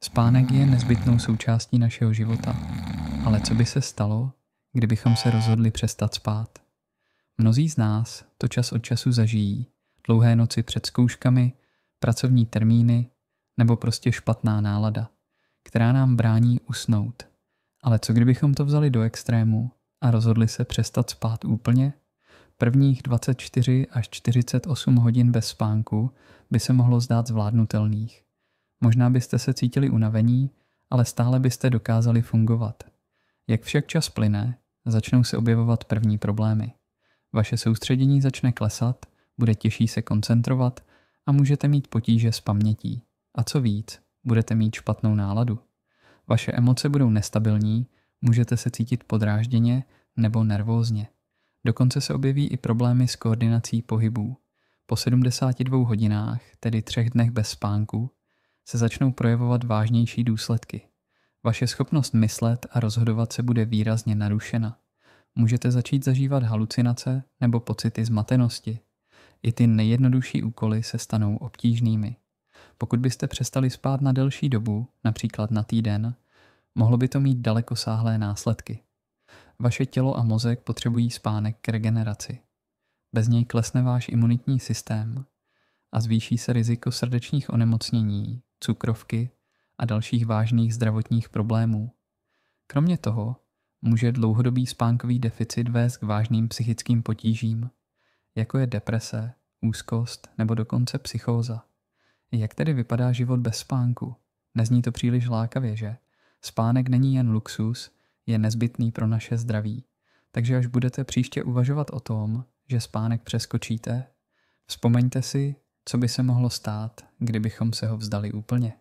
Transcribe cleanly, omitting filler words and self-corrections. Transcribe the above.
Spánek je nezbytnou součástí našeho života, ale co by se stalo, kdybychom se rozhodli přestat spát? Mnozí z nás to čas od času zažijí, dlouhé noci před zkouškami, pracovní termíny nebo prostě špatná nálada, která nám brání usnout. Ale co kdybychom to vzali do extrému a rozhodli se přestat spát úplně? Prvních 24 až 48 hodin bez spánku by se mohlo zdát zvládnutelných. Možná byste se cítili unavení, ale stále byste dokázali fungovat. Jak však čas plyne, začnou se objevovat první problémy. Vaše soustředění začne klesat, bude těžší se koncentrovat a můžete mít potíže s pamětí. A co víc, budete mít špatnou náladu. Vaše emoce budou nestabilní, můžete se cítit podrážděně nebo nervózně. Dokonce se objeví i problémy s koordinací pohybů. Po 72 hodinách, tedy 3 dnech bez spánku, se začnou projevovat vážnější důsledky. Vaše schopnost myslet a rozhodovat se bude výrazně narušena. Můžete začít zažívat halucinace nebo pocity zmatenosti. I ty nejjednodušší úkoly se stanou obtížnými. Pokud byste přestali spát na delší dobu, například na týden, mohlo by to mít dalekosáhlé následky. Vaše tělo a mozek potřebují spánek k regeneraci. Bez něj klesne váš imunitní systém a zvýší se riziko srdečních onemocnění, cukrovky a dalších vážných zdravotních problémů. Kromě toho může dlouhodobý spánkový deficit vést k vážným psychickým potížím, jako je deprese, úzkost nebo dokonce psychóza. Jak tedy vypadá život bez spánku? Nezní to příliš lákavě, že? Spánek není jen luxus, je nezbytný pro naše zdraví. Takže až budete příště uvažovat o tom, že spánek přeskočíte, vzpomeňte si, co by se mohlo stát, kdybychom se ho vzdali úplně.